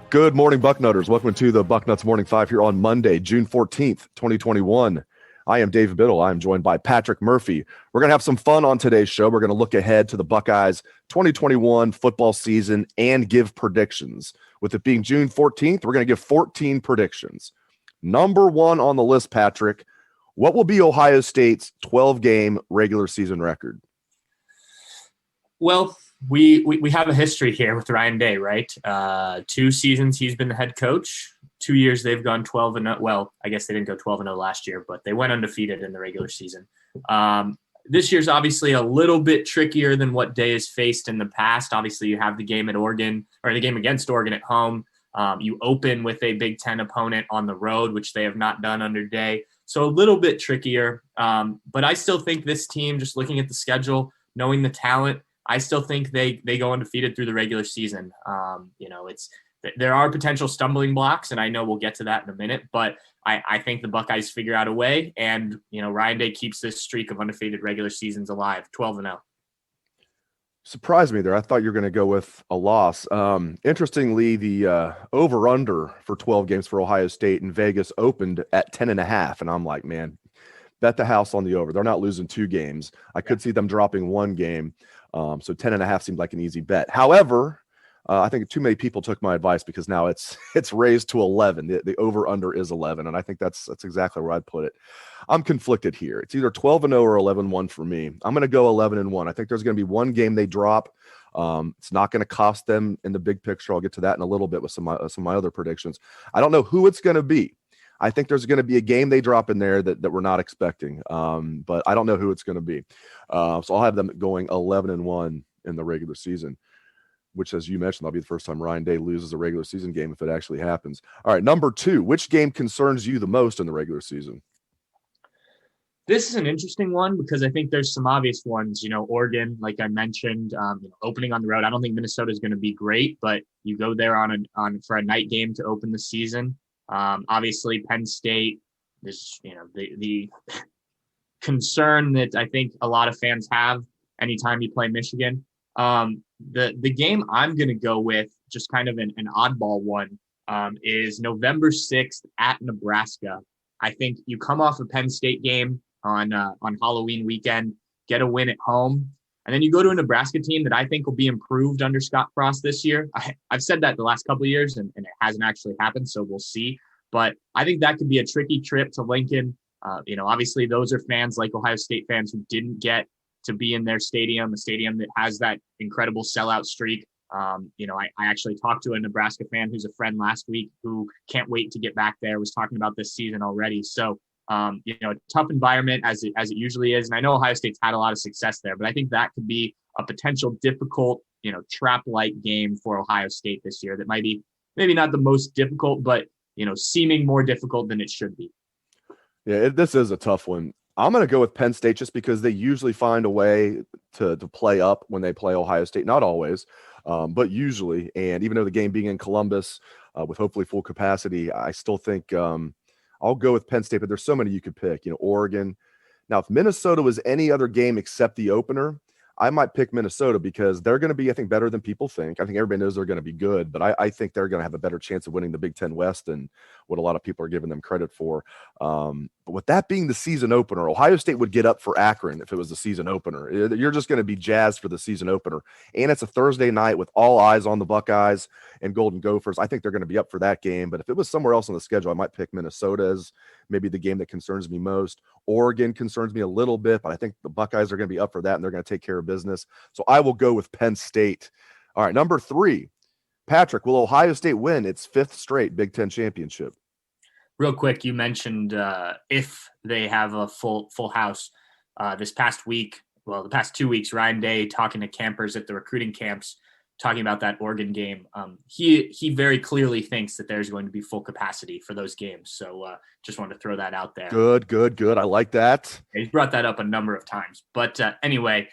Good morning, Bucknutters. Welcome to the Bucknuts Morning Five here on Monday, June 14th, 2021. I am Dave Biddle. I am joined by Patrick Murphy. We're going to have some fun on today's show. We're going to look ahead to the Buckeyes 2021 football season and give predictions. With it being June 14th, we're going to give 14 predictions. Number one on the list, Patrick, what will be Ohio State's 12-game regular season record? Well, we have a history here with Ryan Day, right? 2 seasons he's been the head coach. 2 years they've gone 12-0. Well, I guess they didn't go 12-0 last year, but they went undefeated in the regular season. This year's obviously a little bit trickier than what Day has faced in the past. Obviously, you have the game at Oregon, or the game against Oregon at home. You open with a Big Ten opponent on the road, which they have not done under Day. So a little bit trickier. But I still think this team, just looking at the schedule, knowing the talent, I still think they go undefeated through the regular season. There are potential stumbling blocks, and I know we'll get to that in a minute, but I think the Buckeyes figure out a way, and Ryan Day keeps this streak of undefeated regular seasons alive, 12-0. Surprised me there. I thought you were going to go with a loss. Interestingly, the over-under for 12 games for Ohio State in Vegas opened at 10.5, and I'm like, man, bet the house on the over. They're not losing 2 games. I could see them dropping 1 game. So 10.5 seemed like an easy bet. However, I think too many people took my advice because now it's raised to 11. The over under is 11, and I think that's exactly where I'd put it. I'm conflicted here. It's either 12-0 or 11-1 for me. I'm going to go 11-1. I think there's going to be 1 game they drop. It's not going to cost them in the big picture. I'll get to that in a little bit with some of my other predictions. I don't know who it's going to be. I think there's going to be a game they drop in there that we're not expecting, but I don't know who it's going to be. So I'll have them going 11-1 in the regular season, which, as you mentioned, that'll be the first time Ryan Day loses a regular season game if it actually happens. All right, number 2, which game concerns you the most in the regular season? This is an interesting one because I think there's some obvious ones. Oregon, like I mentioned, opening on the road. I don't think Minnesota is going to be great, but you go there for a night game to open the season. Obviously, Penn State. This, the concern that I think a lot of fans have anytime you play Michigan. The game I'm going to go with, just kind of an oddball one, is November 6th at Nebraska. I think you come off a Penn State game on Halloween weekend, get a win at home, and then you go to a Nebraska team that I think will be improved under Scott Frost this year. I've said that the last couple of years, and it hasn't actually happened, so we'll see. But I think that could be a tricky trip to Lincoln. Obviously, those are fans like Ohio State fans who didn't get to be in their stadium, a stadium that has that incredible sellout streak. I actually talked to a Nebraska fan who's a friend last week who can't wait to get back there, was talking about this season already. So, a tough environment as it usually is. And I know Ohio State's had a lot of success there, but I think that could be a potential difficult, trap-like game for Ohio State this year that might be maybe not the most difficult, but, seeming more difficult than it should be. Yeah, this is a tough one. I'm going to go with Penn State just because they usually find a way to play up when they play Ohio State. Not always, but usually. And even though the game being in Columbus with hopefully full capacity, I still think I'll go with Penn State. But there's so many you could pick. Oregon. Now, if Minnesota was any other game except the opener, I might pick Minnesota because they're going to be, I think, better than people think. I think everybody knows they're going to be good, but I think they're going to have a better chance of winning the Big Ten West than what a lot of people are giving them credit for. But with that being the season opener, Ohio State would get up for Akron if it was the season opener. You're just going to be jazzed for the season opener. And it's a Thursday night with all eyes on the Buckeyes and Golden Gophers. I think they're going to be up for that game. But if it was somewhere else on the schedule, I might pick Minnesota as maybe the game that concerns me most. Oregon concerns me a little bit, but I think the Buckeyes are going to be up for that, and they're going to take care of business. So I will go with Penn State. All right, number 3. Patrick, will Ohio State win its 5th straight Big Ten championship? Real quick, you mentioned if they have a full house this past week, the past 2 weeks, Ryan Day talking to campers at the recruiting camps talking about that Oregon game, he very clearly thinks that there's going to be full capacity for those games. So just wanted to throw that out there. Good. I like that. He's brought that up a number of times. But anyway,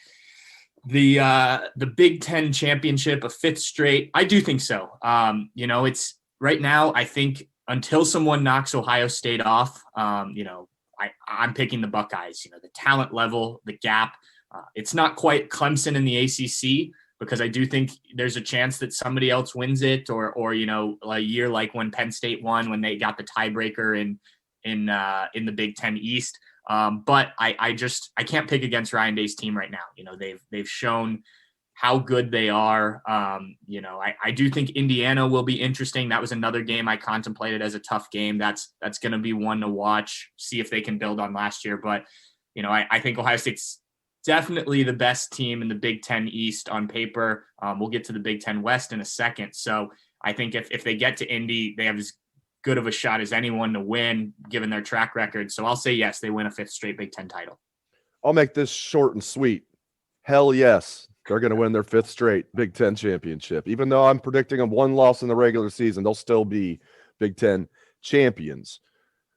the Big Ten championship, a fifth straight, I do think so. It's right now, I think until someone knocks Ohio State off, I'm picking the Buckeyes. The talent level, the gap. It's not quite Clemson in the ACC, because I do think there's a chance that somebody else wins it, or a year like when Penn State won, when they got the tiebreaker in the Big Ten East. But I can't pick against Ryan Day's team right now. They've shown how good they are. I do think Indiana will be interesting. That was another game I contemplated as a tough game. That's going to be one to watch, see if they can build on last year. But, I think Ohio State's definitely the best team in the Big Ten East on paper. We'll get to the Big Ten West in a second. So I think if they get to Indy, they have as good of a shot as anyone to win, given their track record. So I'll say yes, they win a fifth straight Big Ten title. I'll make this short and sweet. Hell yes, they're going to win their fifth straight Big Ten championship. Even though I'm predicting a one loss in the regular season, they'll still be Big Ten champions.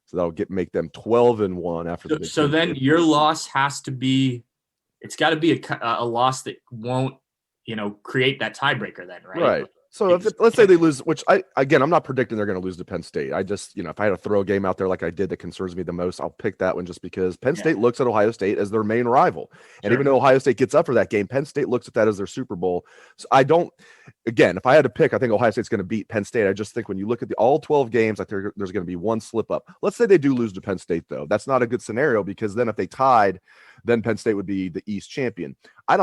So that'll make them 12-1 after the Big Ten. So then your loss has to be, it's got to be a loss that won't, create that tiebreaker then, right? Right. So let's say they lose, which I'm not predicting they're going to lose to Penn State. I just, if I had to throw a game out there like I did that concerns me the most, I'll pick that one just because Penn State looks at Ohio State as their main rival. And even though Ohio State gets up for that game, Penn State looks at that as their Super Bowl. So if I had to pick, I think Ohio State's going to beat Penn State. I just think when you look at all 12 games, I think there's going to be one slip up. Let's say they do lose to Penn State, though. That's not a good scenario, because then if they tied, then Penn State would be the East champion.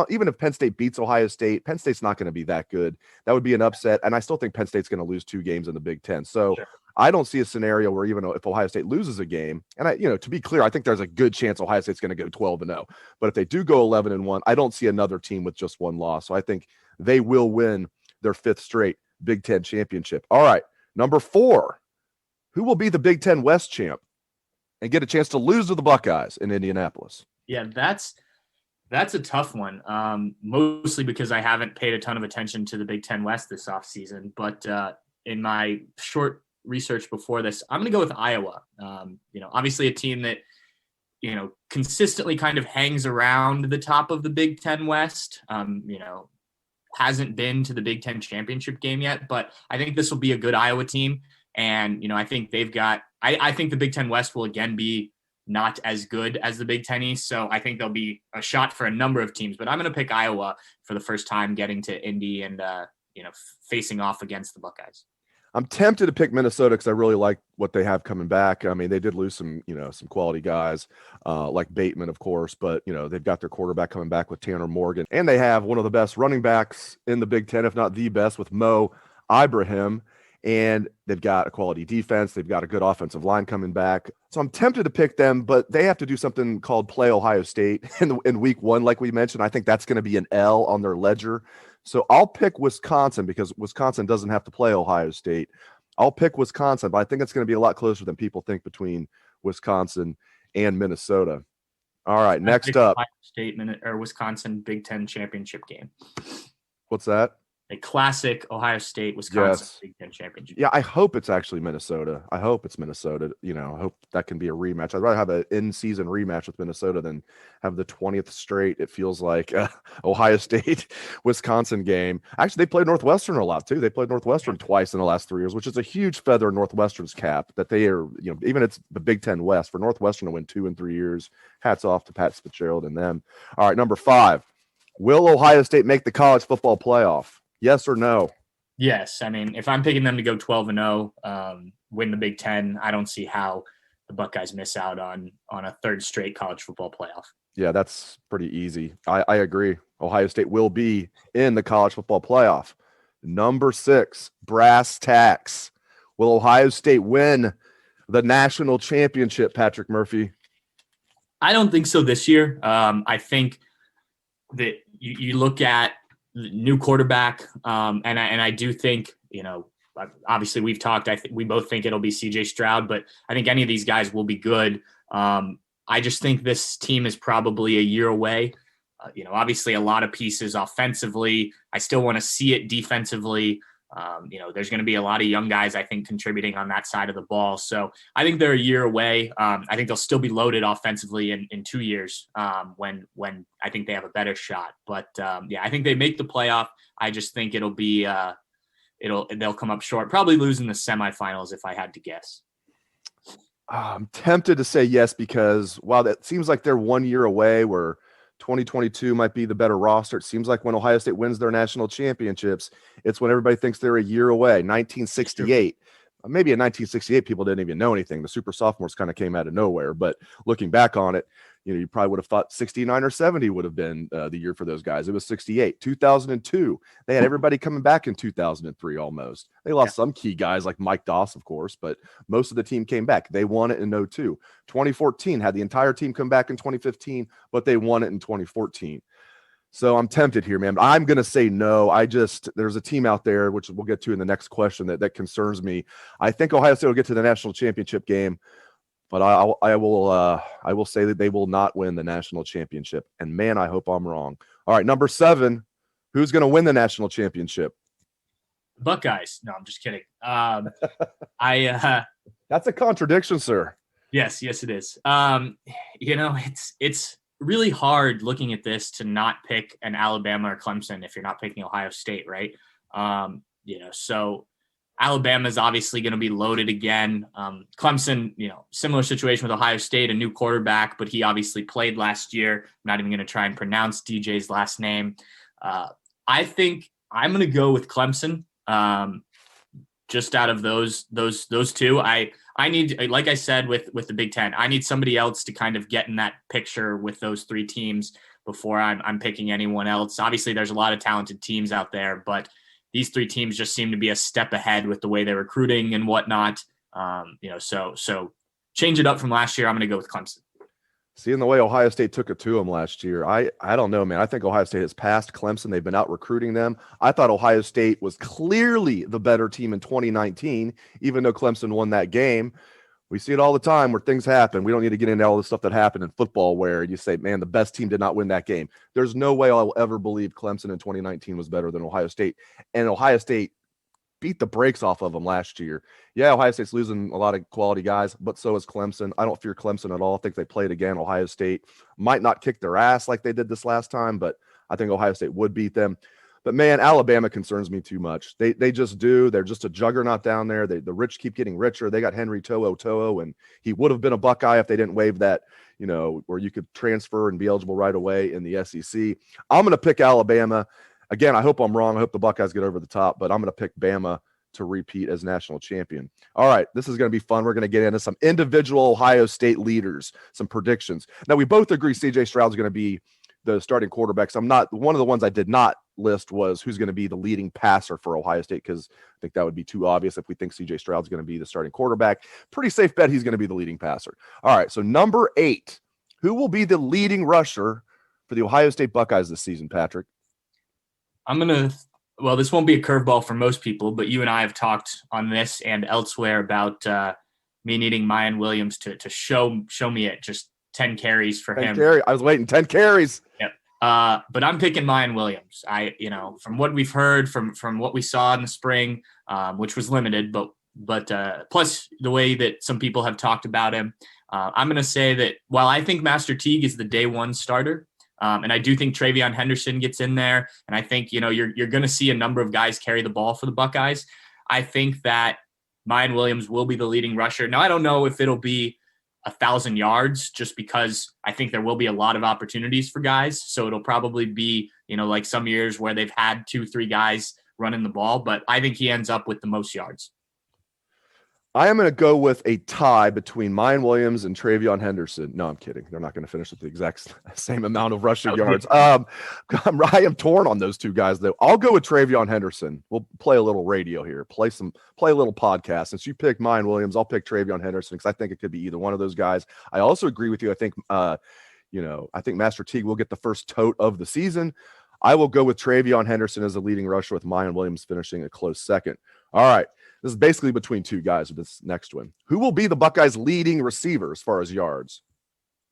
Even if Penn State beats Ohio State, Penn State's not going to be that good. That would be an upset. And I still think Penn State's going to lose 2 games in the Big Ten. So I don't see a scenario where even if Ohio State loses a game, and to be clear, I think there's a good chance Ohio State's going to go 12-0. But if they do go 11-1, I don't see another team with just one loss. So I think they will win their fifth straight Big Ten championship. All right. Number 4, who will be the Big Ten West champ and get a chance to lose to the Buckeyes in Indianapolis? Yeah, that's a tough one, mostly because I haven't paid a ton of attention to the Big Ten West this offseason. But in my short research before this, I'm going to go with Iowa. Obviously a team that, consistently kind of hangs around the top of the Big Ten West, hasn't been to the Big Ten championship game yet. But I think this will be a good Iowa team. And, I think they've got – I think the Big Ten West will again be not as good as the Big Ten East. So I think there'll be a shot for a number of teams, but I'm going to pick Iowa for the first time getting to Indy and, facing off against the Buckeyes. I'm tempted to pick Minnesota because I really like what they have coming back. I mean, they did lose some quality guys like Bateman, of course, but, they've got their quarterback coming back with Tanner Morgan, and they have one of the best running backs in the Big Ten, if not the best, with Mo Ibrahim. And they've got a quality defense. They've got a good offensive line coming back. So I'm tempted to pick them, but they have to do something called play Ohio State in week 1, like we mentioned. I think that's going to be an L on their ledger. So I'll pick Wisconsin because Wisconsin doesn't have to play Ohio State. I'll pick Wisconsin, but I think it's going to be a lot closer than people think between Wisconsin and Minnesota. All right, next up. Ohio State or Wisconsin Big Ten championship game. What's that? A classic Ohio State, Wisconsin Big Ten championship. Yeah, I hope it's actually Minnesota. I hope it's Minnesota. I hope that can be a rematch. I'd rather have an in-season rematch with Minnesota than have the 20th straight, it feels like, Ohio State, Wisconsin game. Actually, they played Northwestern a lot, too. They played Northwestern twice in the last 3 years, which is a huge feather in Northwestern's cap that they are, even it's the Big Ten West, for Northwestern to win 2 in 3 years. Hats off to Pat Fitzgerald and them. All right, number 5. Will Ohio State make the college football playoff? Yes or no? Yes. I mean, if I'm picking them to go 12-0, win the Big Ten, I don't see how the Buckeyes miss out on a third straight college football playoff. Yeah, that's pretty easy. I agree. Ohio State will be in the college football playoff. Number 6, brass tacks. Will Ohio State win the national championship, Patrick Murphy? I don't think so this year. I think that you look at new quarterback. And I do think, obviously we've talked, we both think it'll be CJ Stroud, but I think any of these guys will be good. I just think this team is probably a year away. Obviously a lot of pieces offensively. I still want to see it defensively. There's going to be a lot of young guys, I think, contributing on that side of the ball. So I think they're a year away. I think they'll still be loaded offensively in 2 years when I think they have a better shot. But I think they make the playoff. I just think it'll be they'll come up short, probably losing the semifinals if I had to guess. I'm tempted to say yes, because while that seems like they're 1 year away, where 2022 might be the better roster, it seems like when Ohio State wins their national championships, it's when everybody thinks they're a year away. 1968. Maybe in 1968, people didn't even know anything. The super sophomores kind of came out of nowhere. But looking back on it, you probably would have thought 69 or 70 would have been the year for those guys. It was 68. 2002, they had everybody coming back in 2003 almost. They lost some key guys like Mike Doss, of course, but most of the team came back. They won it in 02. 2014 had the entire team come back in 2015, but they won it in 2014. So I'm tempted here, man. I'm going to say no. There's a team out there, which we'll get to in the next question, that concerns me. I think Ohio State will get to the national championship game, but I will say that they will not win the national championship. And man, I hope I'm wrong. All right, number 7, who's going to win the national championship? Buckeyes. No, I'm just kidding. That's a contradiction, sir. Yes, it is. It's really hard looking at this to not pick an Alabama or Clemson if you're not picking Ohio State, right? So Alabama is obviously going to be loaded again. Clemson, similar situation with Ohio State, a new quarterback, but he obviously played last year. I'm not even going to try and pronounce DJ's last name. I think I'm going to go with Clemson. Just out of those two, I need, like I said, with the Big Ten, I need somebody else to kind of get in that picture with those 3 teams before I'm picking anyone else. Obviously, there's a lot of talented teams out there, but these 3 teams just seem to be a step ahead with the way they're recruiting and whatnot. So change it up from last year. I'm going to go with Clemson. Seeing the way Ohio State took it to them last year, I don't know, man. I think Ohio State has passed Clemson. They've been out recruiting them. I thought Ohio State was clearly the better team in 2019, even though Clemson won that game. We see it all the time where things happen. We don't need to get into all the stuff that happened in football where you say, man, the best team did not win that game. There's no way I'll ever believe Clemson in 2019 was better than Ohio State. And Ohio State beat the brakes off of them last year. Yeah, Ohio State's losing a lot of quality guys, but so is Clemson. I don't fear Clemson at all. I think they played again. Ohio State might not kick their ass like they did this last time, but I think Ohio State would beat them. But man, Alabama concerns me too much. They just do. They're just a juggernaut down there. The rich keep getting richer. They got Henry To'o, and he would have been a Buckeye if they didn't waive that, where you could transfer and be eligible right away in the SEC. I'm going to pick Alabama. Again, I hope I'm wrong. I hope the Buckeyes get over the top, but I'm going to pick Bama to repeat as national champion. All right, this is going to be fun. We're going to get into some individual Ohio State leaders, some predictions. Now, we both agree C.J. Stroud's going to be the starting quarterback. So I'm not, one of the ones I did not list was who's going to be the leading passer for Ohio State, because I think that would be too obvious if we think C.J. Stroud's going to be the starting quarterback. Pretty safe bet he's going to be the leading passer. All right, so number 8, who will be the leading rusher for the Ohio State Buckeyes this season, Patrick? This won't be a curveball for most people, but you and I have talked on this and elsewhere about me needing Mayan Williams to show me it, just 10 carries for him. I was waiting, 10 carries. Yep. But I'm picking Mayan Williams. From what we've heard, from what we saw in the spring, which was limited, but plus the way that some people have talked about him, I'm going to say that while I think Master Teague is the day one starter, and I do think Travion Henderson gets in there, and I think you're going to see a number of guys carry the ball for the Buckeyes. I think that Mayan Williams will be the leading rusher. Now, I don't know if it'll be 1,000 yards, just because I think there will be a lot of opportunities for guys. So it'll probably be, like some years where they've had 2-3 guys running the ball, but I think he ends up with the most yards. I am going to go with a tie between Mayan Williams and Travion Henderson. No, I'm kidding. They're not going to finish with the exact same amount of rushing yards. I am torn on those two guys, though. I'll go with Travion Henderson. We'll play a little radio here, play a little podcast. Since you picked Mayan Williams, I'll pick Travion Henderson because I think it could be either one of those guys. I also agree with you. I think, I think Master Teague will get the first tote of the season. I will go with Travion Henderson as the leading rusher, with Mayan Williams finishing a close second. All right. This is basically between two guys with this next one. Who will be the Buckeyes' leading receiver as far as yards?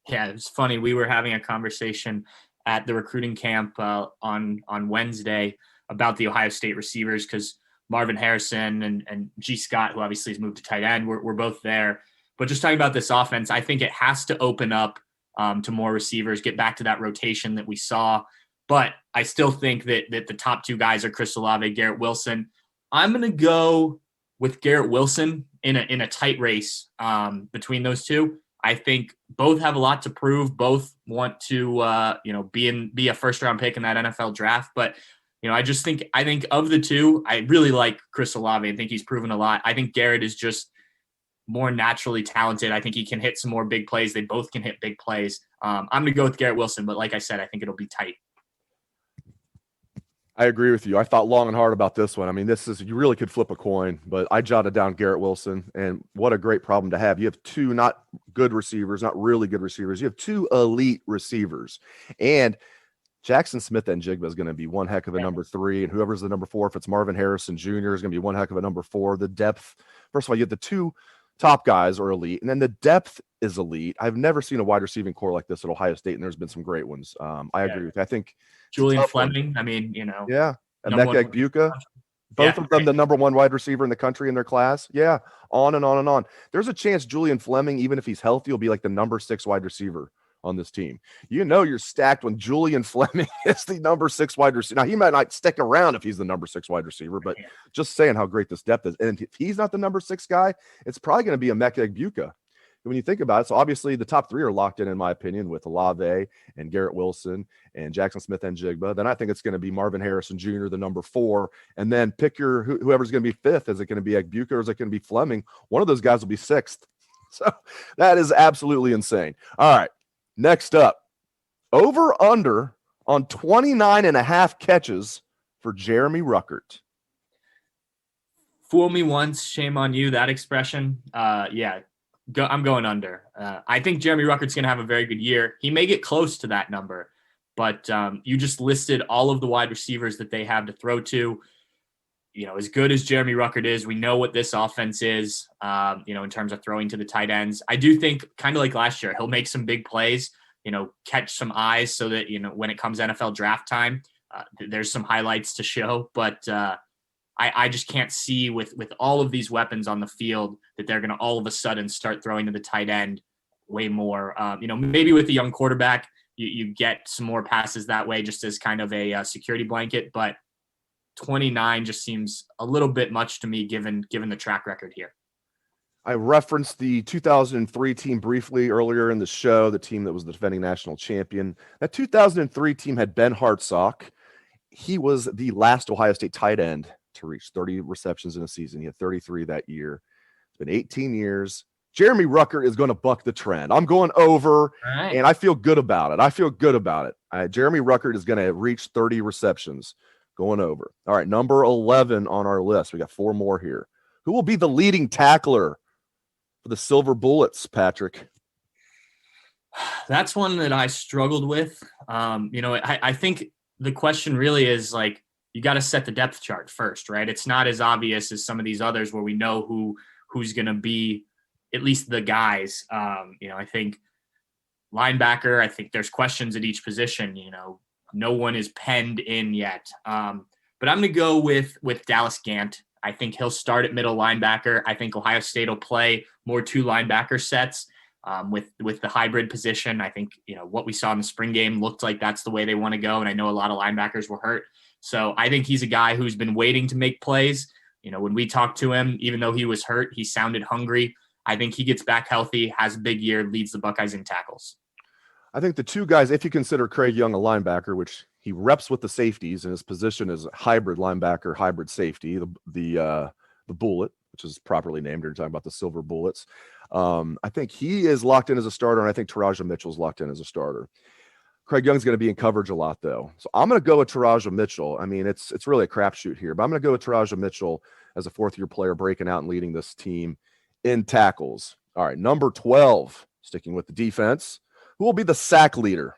Yeah, it's funny. We were having a conversation at the recruiting camp on Wednesday about the Ohio State receivers, because Marvin Harrison and G. Scott, who obviously has moved to tight end, we're both there. But just talking about this offense, I think it has to open up to more receivers, get back to that rotation that we saw. But I still think that the top two guys are Chris Olave, Garrett Wilson. I'm going to go with Garrett Wilson in a tight race between those two. I think both have a lot to prove. Both want to be a first round pick in that NFL draft. But I think of the two, I really like Chris Olave. I think he's proven a lot. I think Garrett is just more naturally talented. I think he can hit some more big plays. They both can hit big plays. I'm going to go with Garrett Wilson, but like I said, I think it'll be tight. I agree with you. I thought long and hard about this one. I mean, you really could flip a coin, but I jotted down Garrett Wilson, and what a great problem to have. You have two not good receivers, not really good receivers. You have two elite receivers, and Jackson Smith-Njigba is going to be one heck of a number 3, and whoever's the number 4, if it's Marvin Harrison Jr., is going to be one heck of a number 4. The depth, first of all, you have the two top guys are elite, and then the depth is elite. I've never seen a wide receiving core like this at Ohio State, and there's been some great ones. I agree with you. I think Julian Fleming, I mean, yeah, and Emeka Egbuka, both of them the number 1 wide receiver in the country in their class. Yeah, on and on and on. There's a chance Julian Fleming, even if he's healthy, will be like the number 6 wide receiver on this team. You're stacked when Julian Fleming is the number 6 wide receiver. Now, he might not stick around if he's the number 6 wide receiver, but just saying how great this depth is. And if he's not the number 6 guy, it's probably going to be Emeka Egbuka. When you think about it, so obviously the top 3 are locked in my opinion, with Olave and Garrett Wilson and Jackson Smith-Njigba. Then I think it's going to be Marvin Harrison Jr., the number 4, and then pick whoever's going to be 5th. Is it going to be Egbuka or is it going to be Fleming? One of those guys will be 6th. So that is absolutely insane. All right, next up, over under on 29.5 catches for Jeremy Ruckert. Fool me once, shame on you. That expression. I'm going under. I think Jeremy Ruckert's going to have a very good year. He may get close to that number, but you just listed all of the wide receivers that they have to throw to. As good as Jeremy Ruckert is, we know what this offense is, in terms of throwing to the tight ends. I do think, kind of like last year, he'll make some big plays, catch some eyes so that, when it comes NFL draft time, there's some highlights to show. But I just can't see with all of these weapons on the field that they're going to all of a sudden start throwing to the tight end way more. Maybe with a young quarterback, you get some more passes that way just as kind of a security blanket. But 29 just seems a little bit much to me given the track record here. I referenced the 2003 team briefly earlier in the show, the team that was the defending national champion. That 2003 team had Ben Hartsock. He was the last Ohio State tight end to reach 30 receptions in a season. He had 33 that year. It's been 18 years. Jeremy Ruckert is going to buck the trend. I'm going over, and I feel good about it. Jeremy Ruckert is going to reach 30 receptions, going over. All right, number 11 on our list. We got 4 more here. Who will be the leading tackler for the Silver Bullets, Patrick? That's one that I struggled with. I think the question really is like, you got to set the depth chart first, right? It's not as obvious as some of these others where we know who's going to be at least the guys. I think linebacker, I think there's questions at each position. No one is penned in yet. But I'm going to go with Dallas Gant. I think he'll start at middle linebacker. I think Ohio State will play more 2 linebacker sets with the hybrid position. I think, what we saw in the spring game looked like that's the way they want to go. And I know a lot of linebackers were hurt. So I think he's a guy who's been waiting to make plays. When we talked to him, even though he was hurt, he sounded hungry. I think he gets back healthy, has a big year, leads the Buckeyes in tackles. I think the 2 guys, if you consider Craig Young a linebacker, which he reps with the safeties, and his position is hybrid linebacker, hybrid safety, the Bullet, which is properly named. You're talking about the Silver Bullets. I think he is locked in as a starter, and I think Taraja Mitchell's locked in as a starter. Craig Young's going to be in coverage a lot, though. So I'm going to go with Taraja Mitchell. I mean, it's really a crapshoot here, but I'm going to go with Taraja Mitchell as a 4th-year player breaking out and leading this team in tackles. All right, number 12, sticking with the defense. Who will be the sack leader?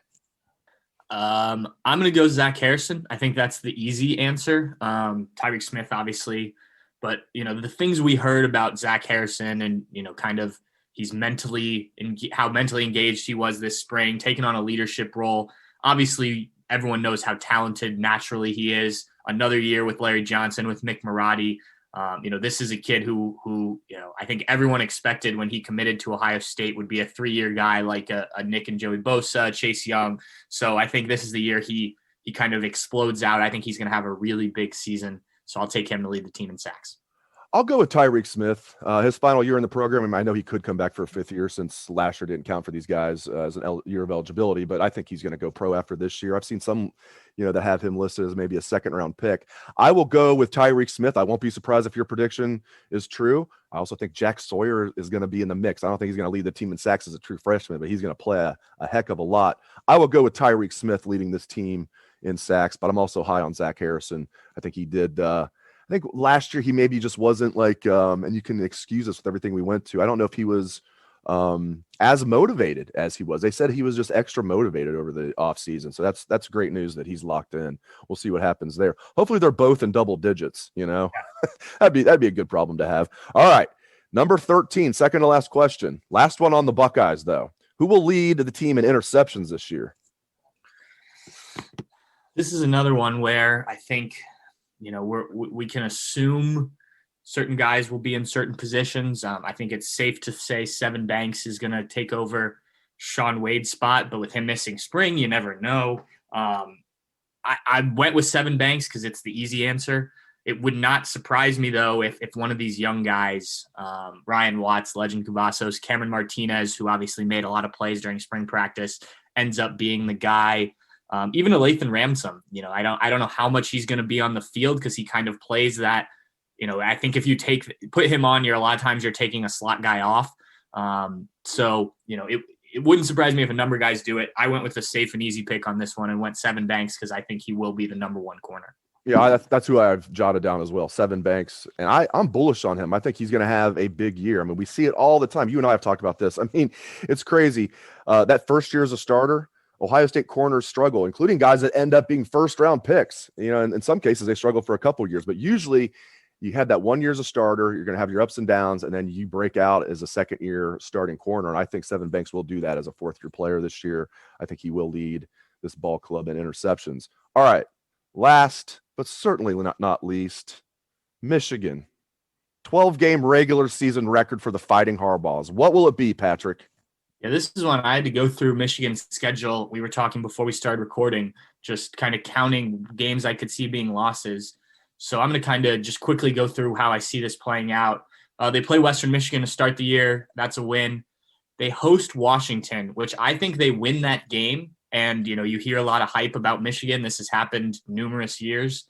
I'm going to go Zach Harrison. I think that's the easy answer. Tyreek Smith, obviously. But, the things we heard about Zach Harrison and, kind of how mentally engaged he was this spring, taking on a leadership role. Obviously, everyone knows how talented naturally he is. Another year with Larry Johnson, with Mick Marotti. This is a kid who I think everyone expected when he committed to Ohio State would be a 3-year guy like a Nick and Joey Bosa, Chase Young. So I think this is the year he kind of explodes out. I think he's going to have a really big season. So I'll take him to lead the team in sacks. I'll go with Tyreek Smith. His final year in the program, I know he could come back for a 5th year since last year didn't count for these guys as an year of eligibility, but I think he's going to go pro after this year. I've seen some, that have him listed as maybe a 2nd-round pick. I will go with Tyreek Smith. I won't be surprised if your prediction is true. I also think Jack Sawyer is going to be in the mix. I don't think he's going to lead the team in sacks as a true freshman, but he's going to play a heck of a lot. I will go with Tyreek Smith leading this team in sacks, but I'm also high on Zach Harrison. I think he did I think last year he maybe just wasn't like, and you can excuse us with everything we went to. I don't know if he was as motivated as he was. They said he was just extra motivated over the offseason. So that's great news that he's locked in. We'll see what happens there. Hopefully they're both in double digits, that'd be a good problem to have. All right. Number 13, second to last question. Last one on the Buckeyes, though. Who will lead the team in interceptions this year? This is another one where I think we can assume certain guys will be in certain positions. I think it's safe to say Sevyn Banks is going to take over Shaun Wade's spot, but with him missing spring, you never know. I went with Sevyn Banks because it's the easy answer. It would not surprise me, though, if one of these young guys, Ryan Watts, Legend Cavazos, Cameron Martinez, who obviously made a lot of plays during spring practice, ends up being the guy. Even a Lathan Ransom, I don't know how much he's going to be on the field because he kind of plays that. I think if you put him on, a lot of times you're taking a slot guy off. It wouldn't surprise me if a number of guys do it. I went with a safe and easy pick on this one and went Sevyn Banks because I think he will be the number 1 corner. Yeah, that's who I've jotted down as well, Sevyn Banks. And I'm bullish on him. I think he's going to have a big year. We see it all the time. You and I have talked about this. It's crazy. That first year as a starter, Ohio State corners struggle, including guys that end up being 1st-round picks. And in some cases, they struggle for a couple of years. But usually you had that 1 year as a starter, you're going to have your ups and downs, and then you break out as a 2nd-year starting corner. And I think Sevyn Banks will do that as a 4th-year player this year. I think he will lead this ball club in interceptions. All right, last but certainly not least, Michigan. 12-game regular season record for the Fighting Harbaughs. What will it be, Patrick? Yeah, this is one I had to go through Michigan's schedule. We were talking before we started recording, just kind of counting games I could see being losses. So I'm going to kind of just quickly go through how I see this playing out. They play Western Michigan to start the year. That's a win. They host Washington, which I think they win that game. And, you hear a lot of hype about Michigan. This has happened numerous years.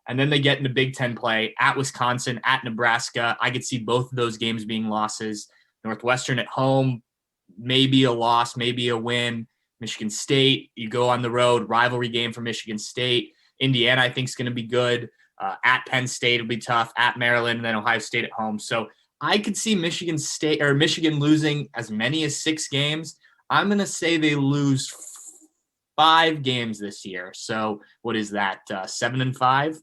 And then they get into Big Ten play at Wisconsin, at Nebraska. I could see both of those games being losses. Northwestern at home, maybe a loss, maybe a win. Michigan State, you go on the road, rivalry game for Michigan State. Indiana, I think, is going to be good. At Penn State, it'll be tough. At Maryland, and then Ohio State at home. So I could see Michigan losing as many as 6 games. I'm going to say they lose 5 games this year. So what is that? 7-5?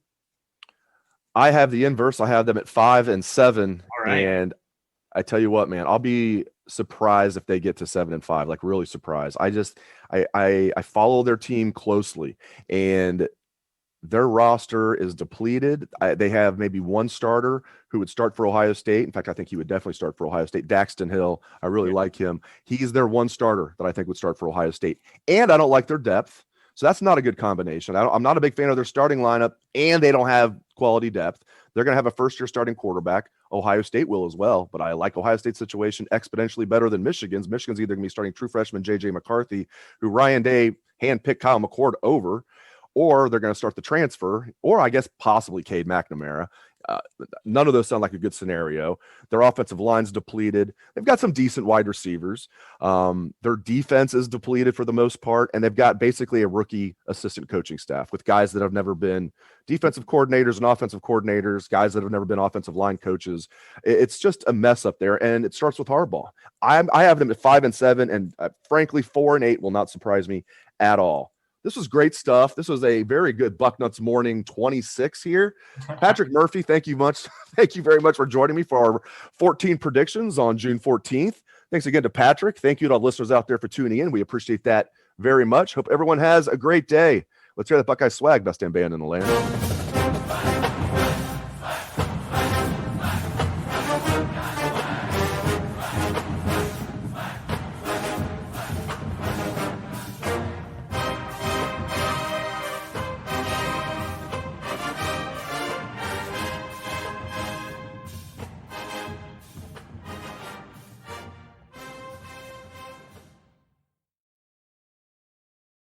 I have the inverse. I have them at 5-7. All right. And I tell you what, man, I'll be surprised if they get to 7-5, like really surprised. I follow their team closely, and their roster is depleted. They have maybe one starter who would start for Ohio State. In fact, I think he would definitely start for Ohio State. Daxton Hill, I really like him. He's their one starter that I think would start for Ohio State. And I don't like their depth. So that's not a good combination. I'm not a big fan of their starting lineup, and they don't have quality depth. They're going to have a first-year starting quarterback. Ohio State will as well, but I like Ohio State's situation exponentially better than Michigan's. Michigan's either going to be starting true freshman J.J. McCarthy, who Ryan Day handpicked Kyle McCord over, or they're going to start the transfer, or I guess possibly Cade McNamara. None of those sound like a good scenario. Their offensive line's depleted. They've got some decent wide receivers. Their defense is depleted for the most part, and they've got basically a rookie assistant coaching staff with guys that have never been defensive coordinators and offensive coordinators, guys that have never been offensive line coaches. It's just a mess up there, and it starts with Harbaugh. I have them at 5-7, and frankly, 4-8 will not surprise me at all. This was great stuff. This was a very good Bucknuts Morning 26 here. Patrick Murphy, thank you much. Thank you very much for joining me for our 14 predictions on June 14th. Thanks again to Patrick. Thank you to all listeners out there for tuning in. We appreciate that very much. Hope everyone has a great day. Let's hear that Buckeye swag, best damn band in the land.